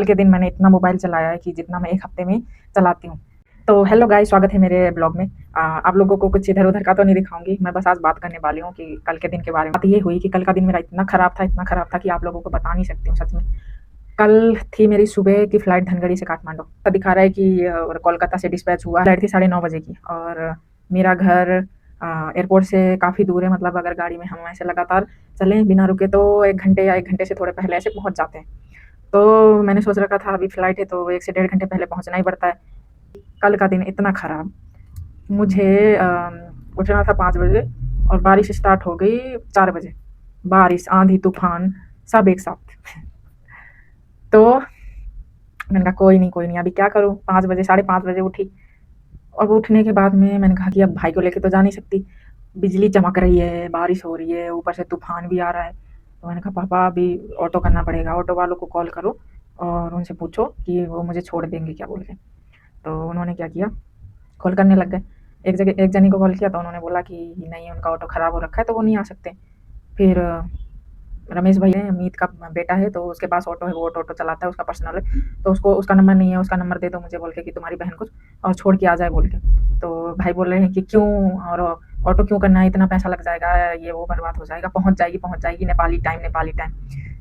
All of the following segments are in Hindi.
कल के दिन मैंने इतना मोबाइल चलाया है कि जितना मैं 1 हफ्ते में चलाती हूँ। तो हेलो गाइस, स्वागत है मेरे ब्लॉग में। आप लोगों को कुछ इधर-उधर का तो नहीं दिखाऊँगी। मैं बस आज बात करने वाली हूँ कि कल के दिन के बारे में। बात ये हुई कि कल का दिन मेरा इतना ख़राब था कि आप लोगों को बता नहीं सकती हूँ सच में। कल थी मेरी सुबह की फ्लाइट धनगढ़ी से काठमांडू। तो दिखा रहा है कि कोलकाता से डिस्पैच हुआ। फ्लाइट थी 9:30 बजे की और मेरा घर एयरपोर्ट से काफ़ी दूर है। मतलब अगर गाड़ी में हम ऐसे लगातार चलें बिना रुके तो 1 घंटे या 1 घंटे से थोड़े पहले ऐसे पहुँच जाते हैं। तो मैंने सोच रखा था अभी फ्लाइट है तो 1 से डेढ़ घंटे पहले पहुँचना ही पड़ता है। कल का दिन इतना ख़राब, मुझे उठना था 5 बजे और बारिश स्टार्ट हो गई 4 बजे। बारिश, आंधी, तूफ़ान सब एक साथ। तो मैंने कहा कोई नहीं अभी क्या करूँ? 5 बजे, साढ़े 5 बजे उठी। अब उठने के बाद में मैंने कहा कि अब भाई को लेके तो जा नहीं सकती। बिजली चमक रही है, बारिश हो रही है, ऊपर से तूफ़ान भी आ रहा है। तो मैंने कहा पापा अभी ऑटो करना पड़ेगा, ऑटो वालों को कॉल करो और उनसे पूछो कि वो मुझे छोड़ देंगे क्या बोल के। तो उन्होंने क्या किया, कॉल करने लग गए। एक जनी को कॉल किया तो उन्होंने बोला कि नहीं उनका ऑटो ख़राब हो रखा है तो वो नहीं आ सकते। फिर रमेश भैया हैं, अमित का बेटा है तो उसके पास ऑटो है, वो ऑटो चलाता है, उसका पर्सनल है। तो उसको उसका नंबर नहीं है, उसका नंबर दे दो मुझे बोल के कि तुम्हारी बहन को और छोड़ के आ जाए बोल के। तो भाई बोल रहे हैं कि क्यों और ऑटो क्यों करना है, इतना पैसा लग जाएगा, ये वो बर्बाद हो जाएगा, पहुँच जाएगी, नेपाली टाइम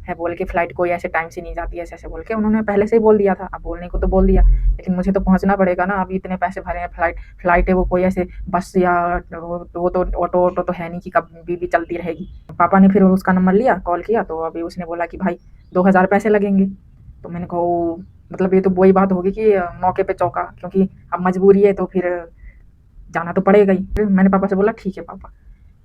है बोल के, फ्लाइट कोई ऐसे टाइम से नहीं जाती है, ऐसे-ऐसे बोल के उन्होंने पहले से ही बोल दिया था। अब बोलने को तो बोल दिया, लेकिन मुझे तो पहुँचना पड़ेगा ना, अभी इतने पैसे भरे हैं, फ्लाइट है वो कोई ऐसे बस या वो तो ऑटो तो है नहीं कि कभी भी चलती रहेगी। पापा ने फिर उसका नंबर लिया, कॉल किया तो अभी उसने बोला कि भाई 2000 पैसे लगेंगे। तो मैंने कहा ओह! मतलब ये तो वही बात होगी कि मौके पे चौंका, क्योंकि अब मजबूरी है तो फिर जाना तो पड़ेगा ही। फिर मैंने पापा से बोला ठीक है पापा।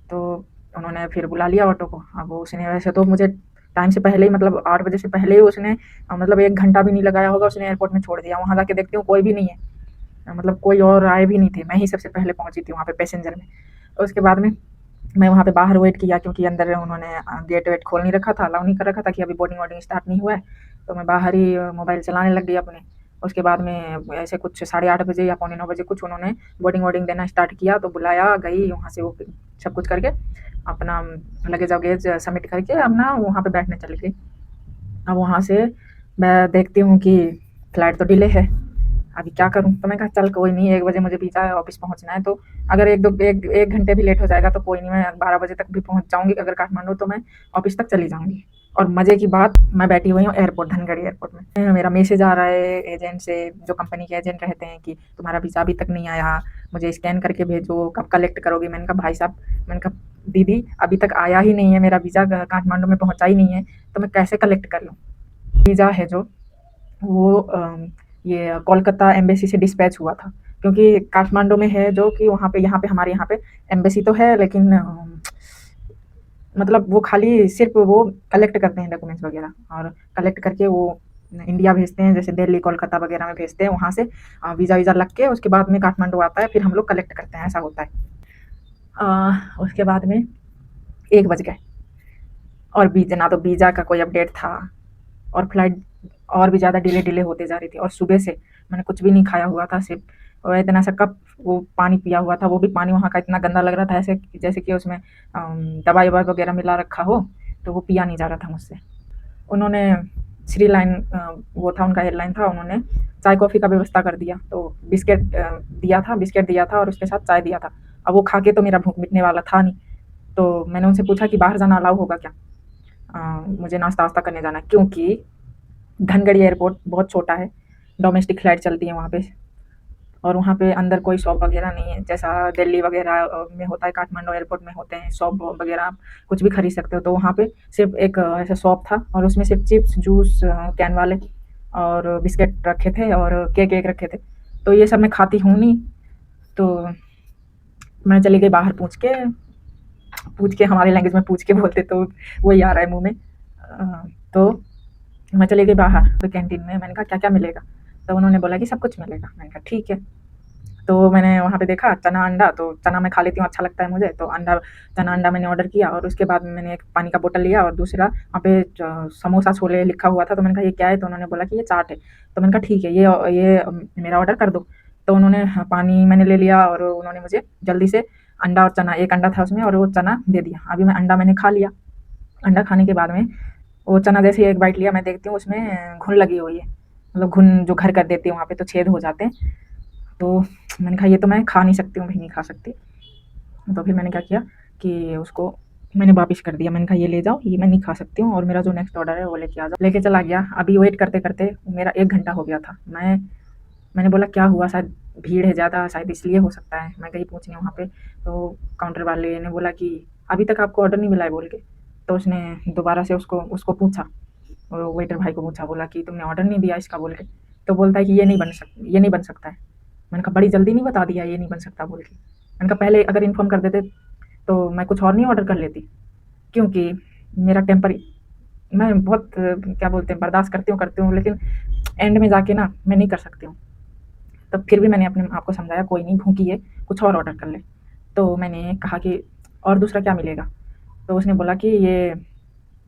तो उन्होंने फिर बुला लिया ऑटो को। अब उसने वैसे तो मुझे टाइम से पहले ही, मतलब 8 बजे से पहले ही उसने मतलब 1 घंटा भी नहीं लगाया होगा, उसने एयरपोर्ट में छोड़ दिया। वहाँ जाके देखती हूँ कोई भी नहीं है। मतलब कोई और आए भी नहीं थे, मैं ही सबसे पहले पहुँची थी वहाँ पे पैसेंजर में। उसके बाद में मैं वहाँ पे बाहर वेट किया, क्योंकि अंदर उन्होंने गेट वेट खोल नहीं रखा था, अलाउ नहीं कर रखा था कि अभी बोर्डिंग वोर्डिंग स्टार्ट नहीं हुआ है। तो मैं बाहर ही मोबाइल चलाने लग गई अपने। उसके बाद में ऐसे कुछ 8:30 बजे या पौने 9 बजे कुछ उन्होंने बोर्डिंग वोर्डिंग देना स्टार्ट किया, तो बुलाया, गई वहाँ से, वो सब कुछ करके अपना लगेज वगेज सबमिट करके अपना वहाँ पे बैठने चली गई। अब वहाँ से मैं देखती हूँ कि फ्लाइट तो डिले है, अभी क्या करूँ? तो मैं कहा चल कोई नहीं, 1 बजे मुझे वीज़ा ऑफ़िस पहुँचना है, तो अगर 1 घंटे भी लेट हो जाएगा तो कोई नहीं, मैं 12 बजे तक भी पहुँच जाऊँगी अगर काठमांडू, तो मैं ऑफ़िस तक चली जाऊँगी। और मज़े की बात, मैं बैठी हुई हूँ एयरपोर्ट, धनगढ़ी एयरपोर्ट में। मेरा मैसेज आ रहा है एजेंट से, जो कंपनी के एजेंट रहते हैं, कि तुम्हारा वीज़ा अभी तक नहीं आया, मुझे स्कैन करके भेजो, कब कलेक्ट करोगी? मैंने कहा भाई साहब, मैंने कहा दीदी अभी तक आया ही नहीं है, मेरा वीज़ा काठमांडू में पहुँचा ही नहीं है, तो मैं कैसे कलेक्ट कर लूँ? वीज़ा है जो वो ये कोलकाता एम्बेसी से डिस्पैच हुआ था, क्योंकि काठमांडू में है जो कि वहाँ पे, हमारे यहाँ पे एम्बेसी तो है, लेकिन मतलब वो खाली सिर्फ वो कलेक्ट करते हैं डॉक्यूमेंट्स वगैरह, और कलेक्ट करके वो इंडिया भेजते हैं, जैसे दिल्ली कोलकाता वगैरह में भेजते हैं, वहाँ से वीज़ा वीज़ा लग के उसके बाद में काठमांडू आता है, फिर हम लोग कलेक्ट करते हैं, ऐसा होता है। उसके बाद में 1 बज गए और वीज़ा, ना तो वीज़ा का कोई अपडेट था, और फ्लाइट और भी ज़्यादा डिले होते जा रही थी। और सुबह से मैंने कुछ भी नहीं खाया हुआ था, सिर्फ इतना सा कप वो पानी पिया हुआ था, वो भी पानी वहाँ का इतना गंदा लग रहा था, ऐसे जैसे कि उसमें दवाई ववाई वगैरह मिला रखा हो, तो वो पिया नहीं जा रहा था मुझसे। उन्होंने श्री लाइन, वो था उनका एयरलाइन था, उन्होंने चाय कॉफ़ी का व्यवस्था कर दिया, तो बिस्किट दिया था और उसके साथ चाय दिया था। अब वो खा के तो मेरा भूख मिटने वाला था नहीं, तो मैंने उनसे पूछा कि बाहर जाना अलाउ होगा क्या? मुझे नाश्ता वास्ता करने जाना है, क्योंकि धनगढ़ी एयरपोर्ट बहुत छोटा है, डोमेस्टिक फ़्लाइट चलती है वहाँ पे, और वहाँ पे अंदर कोई शॉप वगैरह नहीं है, जैसा दिल्ली वगैरह में होता है, काठमांडू एयरपोर्ट में होते हैं शॉप वगैरह, आप कुछ भी खरीद सकते हो। तो वहाँ पे सिर्फ एक ऐसा शॉप था, और उसमें सिर्फ चिप्स, जूस, कैन वाले और बिस्किट रखे थे और केक वेक रखे थे। तो ये सब मैं खाती हूँ नहीं, तो मैं चली गई बाहर, पूछ के हमारी लैंग्वेज में पूछ के बोलते तो वही आ रहा है मुँह में। तो मैं चली गई बाहर, तो कैंटीन में मैंने कहा क्या-क्या मिलेगा? तो उन्होंने बोला कि सब कुछ मिलेगा। मैंने कहा ठीक है। तो मैंने वहाँ पे देखा चना अंडा, तो चना मैं खा लेती हूँ, अच्छा लगता है मुझे, तो चना अंडा मैंने ऑर्डर किया, और उसके बाद में मैंने एक पानी का बोतल लिया, और दूसरा वहाँ पे समोसा छोले लिखा हुआ था, तो मैंने कहा ये क्या है? तो उन्होंने बोला कि ये चाट है। तो मैंने कहा ठीक है, ये मेरा ऑर्डर कर दो। तो उन्होंने पानी मैंने ले लिया, और उन्होंने मुझे जल्दी से अंडा और चना, 1 अंडा था उसमें, और वो चना दे दिया। अभी मैं अंडा मैंने खा लिया। अंडा खाने के बाद में वो चना जैसे ही एक बाइट लिया, मैं देखती हूँ उसमें घुन लगी हुई है। मतलब घुन जो घर कर देती है वहाँ पे तो छेद हो जाते हैं। तो मैंने कहा ये तो मैं खा नहीं सकती हूँ, भी नहीं खा सकती। तो फिर मैंने क्या किया कि उसको मैंने वापस कर दिया। मैंने कहा ये ले जाओ, ये मैं नहीं खा सकती हूँ और मेरा जो नेक्स्ट ऑर्डर है वो लेके आ जाओ। लेके चला गया। अभी वेट करते करते मेरा 1 घंटा हो गया था। मैंने बोला क्या हुआ, शायद भीड़ है ज़्यादा, शायद इसलिए हो सकता है। मैं गई पूछने वहाँ पे, तो काउंटर वाले ने बोला कि अभी तक आपको ऑर्डर नहीं मिला है बोल के। तो उसने दोबारा से उसको उसको पूछा, वेटर भाई को पूछा, बोला कि तुमने ऑर्डर नहीं दिया इसका बोल के। तो बोलता है कि ये नहीं बन सकता है। मैंने कहा बड़ी जल्दी नहीं बता दिया ये नहीं बन सकता बोल के। मैंने कहा पहले अगर इन्फॉर्म कर देते तो मैं कुछ और नहीं ऑर्डर कर लेती, क्योंकि मेरा टेम्पर, मैं बहुत क्या बोलते हैं, बर्दाश्त करती हूँ लेकिन एंड में जाके ना मैं नहीं कर सकती हूँ। तब फिर भी मैंने अपने आप को समझाया कोई नहीं, भूखी है, कुछ और ऑर्डर कर ले। तो मैंने कहा कि और दूसरा क्या मिलेगा? तो उसने बोला कि ये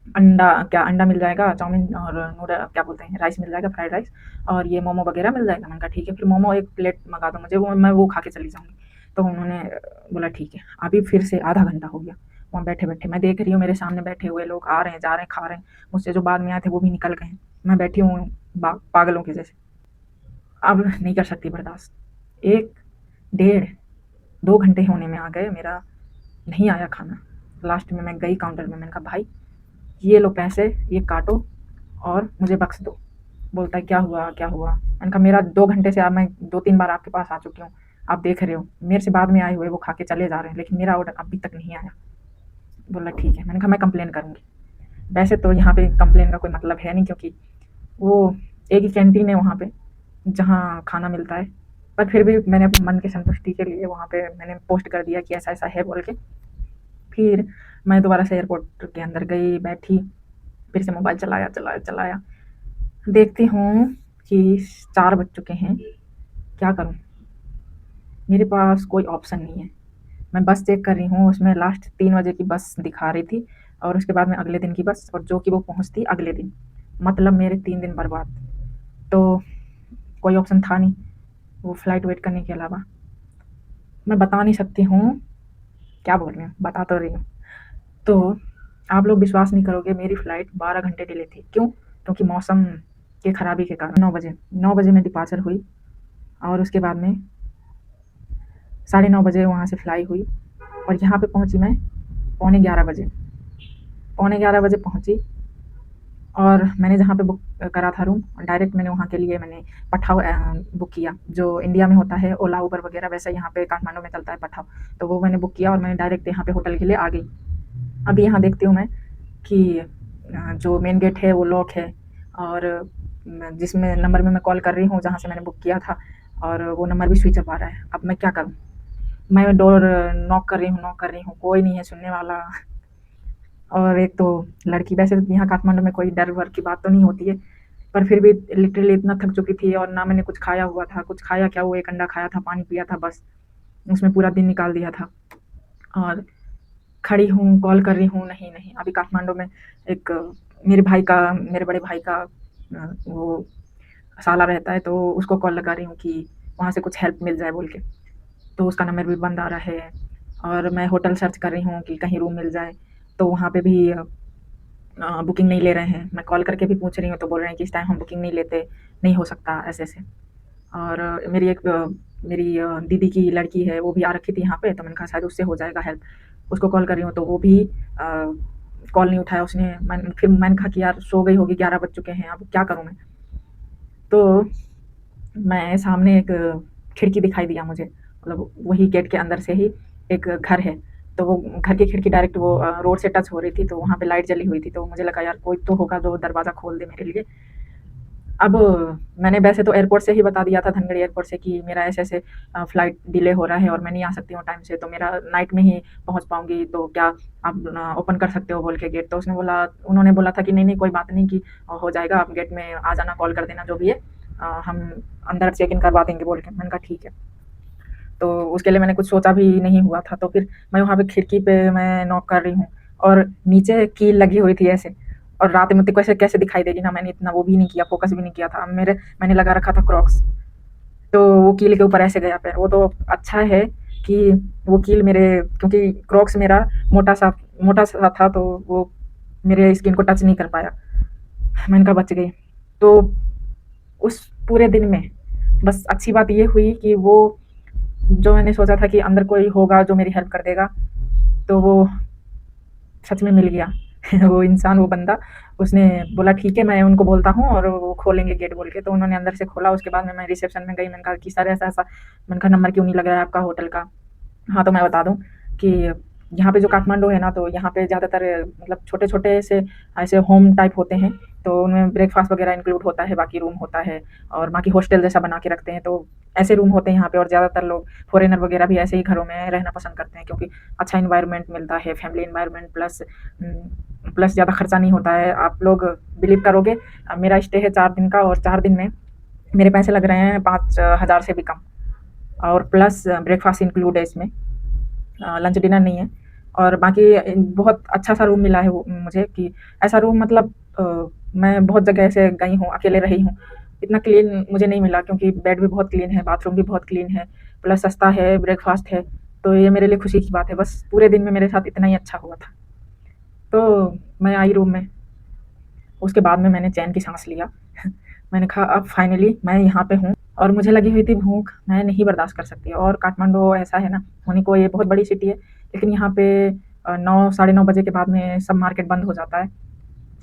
अंडा मिल जाएगा, चाउमीन और नूडल क्या बोलते हैं, राइस मिल जाएगा, फ्राइड राइस, और ये मोमो वगैरह मिल जाएगा। मैंने कहा ठीक है, फिर मोमो 1 प्लेट मँगा दो मुझे, वो मैं वो खा के चली जाऊँगी। तो उन्होंने बोला ठीक है। अभी फिर से आधा घंटा हो गया वहाँ बैठे-बैठे। मैं देख रही हूँ मेरे सामने बैठे हुए लोग आ रहे हैं, जा रहे हैं, खा रहे हैं। मुझसे जो बाद में आए थे वो भी निकल गए हैं। मैं बैठी हूँ बा पागलों के जैसे। अब नहीं कर सकती बर्दाश्त। 1 डेढ़ 2 घंटे होने में आ गए, मेरा नहीं आया खाना। लास्ट में मैं गई काउंटर में, मैंने कहा भाई ये लो पैसे, ये काटो और मुझे बख्श दो। बोलता है क्या हुआ, क्या हुआ? मैंने कहा मेरा 2 घंटे से अब मैं 2-3 बार आपके पास आ चुकी हूँ, आप देख रहे हो। मेरे से बाद में आए हुए वो खा के चले जा रहे हैं, लेकिन मेरा ऑर्डर अभी तक नहीं आया। बोला ठीक है। मैंने कहा मैं कंप्लेन करूँगी। वैसे तो यहाँ पे कंप्लेन का कोई मतलब है नहीं, क्योंकि वो एक ही कैंटीन है वहाँ पे जहाँ खाना मिलता है। पर फिर भी मैंने अपने मन की संतुष्टि के लिए वहाँ पे मैंने पोस्ट कर दिया कि ऐसा-ऐसा है बोल के। फिर मैं दोबारा से एयरपोर्ट के अंदर गई, बैठी, फिर से मोबाइल चलाया। देखती हूँ कि 4 बज चुके हैं, क्या करूँ? मेरे पास कोई ऑप्शन नहीं है। मैं बस चेक कर रही हूँ, उसमें लास्ट 3 बजे की बस दिखा रही थी और उसके बाद में अगले दिन की बस, और जो कि वो पहुँचती अगले दिन। मतलब मेरे 3 दिन बर्बाद। तो कोई ऑप्शन था नहीं वो फ्लाइट वेट करने के अलावा। मैं बता नहीं सकती हूँ, क्या बोल रही हूँ, बता तो रही हूँ। तो आप लोग विश्वास नहीं करोगे, मेरी फ़्लाइट 12 घंटे डिले थी। क्यों? क्योंकि मौसम के खराबी के कारण। 9 बजे में डिपार्चर हुई और उसके बाद में 9:30 बजे वहाँ से फ्लाई हुई और यहाँ पे पहुँची मैं पौने 11 बजे। पौने 11 बजे पहुँची और मैंने जहाँ पे बुक करा था रूम, डायरेक्ट मैंने वहाँ के लिए मैंने पठाव बुक किया, जो इंडिया में होता है ओला, उबर वगैरह, वैसा यहाँ पे काठमांडू में चलता है पठाव। तो वो मैंने बुक किया और मैंने डायरेक्ट यहाँ पे होटल के लिए आ गई। अभी यहाँ देखती हूँ मैं कि जो मेन गेट है वो लॉक है और जिसमें नंबर में मैं कॉल कर रही हूँ जहाँ से मैंने बुक किया था, और वो नंबर भी स्विच ऑफ आ रहा है। अब मैं क्या करूँ? मैं डोर नॉक कर रही हूँ, कोई नहीं है सुनने वाला। और एक तो लड़की, वैसे तो यहाँ काठमांडू में कोई डर वर की बात तो नहीं होती है, पर फिर भी लिटरली इतना थक चुकी थी और ना मैंने कुछ खाया हुआ था। कुछ खाया क्या, वो 1 अंडा खाया था, पानी पिया था बस। उसमें पूरा दिन निकाल दिया था और खड़ी हूँ, कॉल कर रही हूँ, नहीं। अभी काठमांडू में एक मेरे बड़े भाई का वो साला रहता है, तो उसको कॉल लगा रही हूँ कि वहाँ से कुछ हेल्प मिल जाए बोल के। तो उसका नंबर भी बंद आ रहा है और मैं होटल सर्च कर रही हूँ कि कहीं रूम मिल जाए, तो वहाँ पे भी बुकिंग नहीं ले रहे हैं। मैं कॉल करके भी पूछ रही हूँ तो बोल रहे हैं कि इस टाइम हम बुकिंग नहीं लेते, नहीं हो सकता, ऐसे-ऐसे। और मेरी दीदी की लड़की है, वो भी आ रखी थी यहाँ पे, तो मैंने कहा शायद उससे हो जाएगा हेल्प। उसको कॉल कर रही हूँ तो वो भी कॉल नहीं उठाया उसने। मैंने कहा कि यार सो गई होगी, 11 बज चुके हैं, अब क्या करूँ मैं? तो मैं सामने एक खिड़की दिखाई दिया मुझे, मतलब वही गेट के अंदर से ही एक घर है। तो वो घर की खिड़की डायरेक्ट वो रोड से टच हो रही थी, तो वहाँ पे लाइट जली हुई थी, तो मुझे लगा यार कोई तो होगा जो दरवाज़ा खोल दे मेरे लिए। अब मैंने वैसे तो एयरपोर्ट से ही बता दिया था, धनगढ़ एयरपोर्ट से, कि मेरा ऐसे-ऐसे फ्लाइट डिले हो रहा है और मैं नहीं आ सकती हूँ टाइम से, तो मेरा नाइट में ही पहुँच पाऊँगी, तो क्या आप ओपन कर सकते हो बोल के गेट। तो उन्होंने बोला था कि नहीं कोई बात नहीं, कि हो जाएगा, आप गेट में आ जाना, कॉल कर देना जो भी है, हम अंदर चेक इन करवा देंगे बोल के। मैंने कहा ठीक है। तो उसके लिए मैंने कुछ सोचा भी नहीं हुआ था, तो फिर मैं वहाँ पे खिड़की पे मैं नॉक कर रही हूँ और नीचे कील लगी हुई थी ऐसे, और रात में तो कैसे कैसे दिखाई देगी ना, मैंने इतना वो भी नहीं किया, फोकस भी नहीं किया था। मैंने लगा रखा था क्रॉक्स, तो वो कील के ऊपर ऐसे गया पैर। वो तो अच्छा है कि वो कील मेरे, क्योंकि क्रॉक्स मेरा मोटा सा था, तो वो मेरे स्किन को टच नहीं कर पाया। मैंने कहा बच गई। तो उस पूरे दिन में बस अच्छी बात ये हुई कि वो जो मैंने सोचा था कि अंदर कोई होगा जो मेरी हेल्प कर देगा, तो वो सच में मिल गया। वो इंसान, वो बंदा, उसने बोला ठीक है मैं उनको बोलता हूँ और वो खोलेंगे गेट बोल के। तो उन्होंने अंदर से खोला। उसके बाद में मैं रिसेप्शन में गई। मैंने कहा कि सर ऐसा-ऐसा, मैंने कहा नंबर क्यों नहीं लग रहा है आपका होटल का? हाँ, तो मैं बता दूँ कि यहाँ पे जो काठमांडू है ना, तो यहाँ पे ज़्यादातर मतलब छोटे-छोटे से ऐसे होम टाइप होते हैं, तो उनमें ब्रेकफ़ास्ट वगैरह इंक्लूड होता है, बाकी रूम होता है और बाकी हॉस्टल जैसा बना के रखते हैं, तो ऐसे रूम होते हैं यहाँ पे। और ज़्यादातर लोग फ़ॉरेनर वगैरह भी ऐसे ही घरों में रहना पसंद करते हैं, क्योंकि अच्छा एनवायरनमेंट मिलता है, फैमिली एनवायरनमेंट प्लस ज़्यादा खर्चा नहीं होता है। आप लोग बिलीव करोगे, मेरा स्टे है 4 दिन का और 4 दिन में मेरे पैसे लग रहे हैं 5,000 से भी कम, और प्लस ब्रेकफ़ास्ट इंक्लूड है इसमें, लंच डिनर नहीं है। और बाकी बहुत अच्छा सा रूम मिला है वो मुझे, कि ऐसा रूम मतलब मैं बहुत जगह ऐसे गई हूँ, अकेले रही हूँ, इतना क्लीन मुझे नहीं मिला, क्योंकि बेड भी बहुत क्लीन है, बाथरूम भी बहुत क्लीन है, प्लस सस्ता है, ब्रेकफ़ास्ट है। तो ये मेरे लिए खुशी की बात है। बस पूरे दिन में मेरे साथ इतना ही अच्छा हुआ था। तो मैं आई रूम में, उसके बाद में मैंने चैन की साँस लिया। मैंने कहा अब फाइनली मैं यहाँ पे हूँ, और मुझे लगी हुई थी भूख, मैं नहीं बर्दाश्त कर सकती। और काठमांडू ऐसा है ना, होने को ये बहुत बड़ी सिटी है, लेकिन यहाँ पे 9 साढ़े 9 बजे के बाद में सब मार्केट बंद हो जाता है।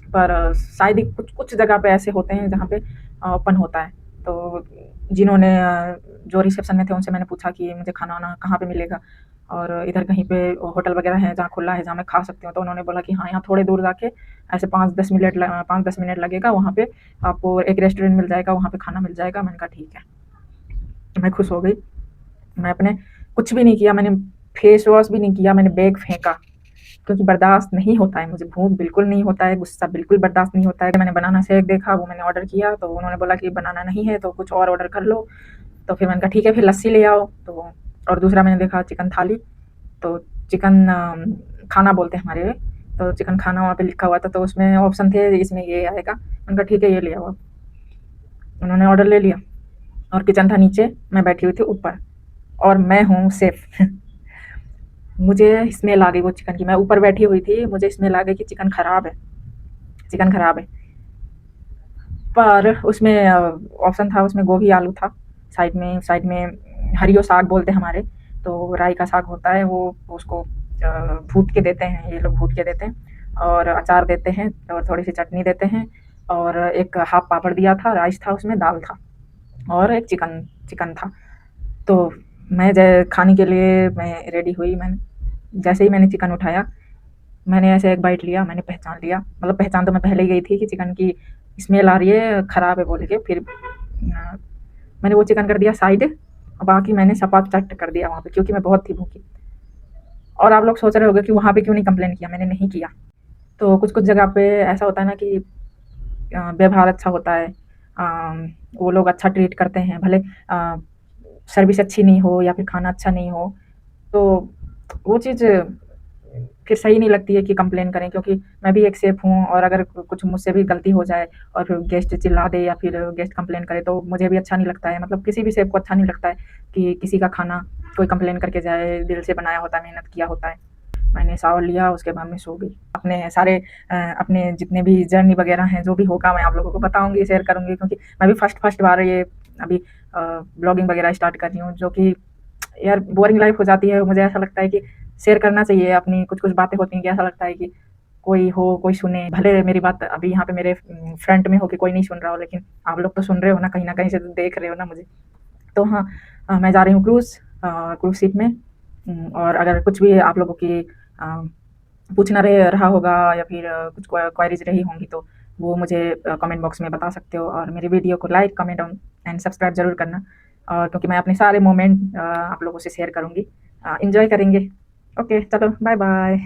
पर शायद ही कुछ जगह पे ऐसे होते हैं जहाँ पे ओपन होता है। तो जिन्होंने जो रिसेप्शन में थे उनसे मैंने पूछा कि मुझे खाना-वाना कहाँ पे मिलेगा, और इधर कहीं पे होटल वगैरह है जहाँ खुला है, जहाँ मैं खा सकती हूँ? तो उन्होंने बोला कि हाँ, यहाँ थोड़े दूर जाके ऐसे 5-10 मिनट लगेगा, वहाँ पे आपको एक रेस्टोरेंट मिल जाएगा, वहाँ पे खाना मिल जाएगा। मैंने कहा ठीक है। तो मैं खुश हो गई। मैं अपने कुछ भी नहीं किया, मैंने फेस वॉश भी नहीं किया, मैंने बैग फेंका, क्योंकि बर्दाश्त नहीं होता है मुझे, भूख बिल्कुल नहीं होता है, गुस्सा बिल्कुल बर्दाश्त नहीं होता है। मैंने बनाना शेक देखा, वो मैंने ऑर्डर किया, तो उन्होंने बोला कि बनाना नहीं है तो कुछ और ऑर्डर कर लो। तो फिर मैंने कहा ठीक है, फिर लस्सी ले आओ। तो और दूसरा मैंने देखा चिकन थाली, तो चिकन खाना बोलते हैं हमारे, तो चिकन खाना वहाँ पे लिखा हुआ था, तो उसमें ऑप्शन थे इसमें ये आएगा। मैंने कहा ठीक है ये ले आओ आप। उन्होंने ऑर्डर ले लिया, और किचन था नीचे, मैं बैठी हुई थी ऊपर, और मैं हूँ शेफ़। मुझे स्मेल आ गई वो चिकन की, मैं ऊपर बैठी हुई थी, मुझे स्मेल आ गई कि चिकन खराब है, चिकन खराब है। पर उसमें ऑप्शन था, उसमें गोभी आलू था, साइड में हरियो साग बोलते हैं हमारे, तो राई का साग होता है, वो उसको भून के देते हैं, ये लोग भून के देते हैं, और अचार देते हैं, और थोड़ी सी चटनी देते हैं, और एक हाफ पापड़ दिया था, राइस था उसमें, दाल था, और एक चिकन चिकन था। तो मैं खाने के लिए मैं रेडी हुई। मैंने जैसे ही मैंने चिकन उठाया, मैंने ऐसे एक बाइट लिया, मैंने पहचान लिया, मतलब पहचान तो मैं पहले ही गई थी कि चिकन की स्मेल आ रही है, ख़राब है बोल के। फिर मैंने वो चिकन कर दिया साइड, और बाकी मैंने सपा-चट कर दिया वहाँ पे, क्योंकि मैं बहुत थी भूखी। और आप लोग सोच रहे होंगे कि वहाँ पे क्यों नहीं कंप्लेन किया? मैंने नहीं किया। तो कुछ-कुछ जगह पे ऐसा होता है ना कि व्यवहार अच्छा होता है, वो लोग अच्छा ट्रीट करते हैं, भले सर्विस अच्छी नहीं हो या फिर खाना अच्छा नहीं हो, तो वो चीज़ फिर सही नहीं लगती है कि कंप्लेन करें, क्योंकि मैं भी एक शेफ़ हूँ, और अगर कुछ मुझसे भी गलती हो जाए और फिर गेस्ट चिल्ला दे या फिर गेस्ट कंप्लेन करे, तो मुझे भी अच्छा नहीं लगता है। मतलब किसी भी शेफ़ को अच्छा नहीं लगता है कि किसी का खाना कोई कंप्लेन करके जाए, दिल से बनाया होता है, मेहनत किया होता है। मैंने शावर लिया, उसके बाद मैं सो गई। अपने सारे अपने जितने भी जर्नी वगैरह हैं, जो भी होगा मैं आप लोगों को बताऊँगी, शेयर करूँगी, क्योंकि मैं भी फर्स्ट बार ये अभी ब्लॉगिंग वगैरह स्टार्ट कर रही हूँ, जो कि यार बोरिंग लाइफ़ हो जाती है। मुझे ऐसा लगता है कि शेयर करना चाहिए अपनी, कुछ-कुछ बातें होती हैं कि ऐसा लगता है कि कोई हो, कोई सुने। भले मेरी बात अभी यहाँ पे मेरे फ्रंट में हो कि कोई नहीं सुन रहा हो, लेकिन आप लोग तो सुन रहे हो ना, कहीं न कहीं से तो देख रहे हो ना मुझे। तो हाँ, मैं जा रही हूँ क्रूज़ शिप में। और अगर कुछ भी आप लोगों की पूछना रहा होगा, या फिर कुछ क्वेरीज रही होंगी, तो वो मुझे कमेंट बॉक्स में बता सकते हो, और मेरी वीडियो को लाइक, कमेंट एंड सब्सक्राइब ज़रूर करना, और क्योंकि मैं अपने सारे मोमेंट आप लोगों से शेयर करूँगी, इंजॉय करेंगे। ओके, चलो बाय बाय।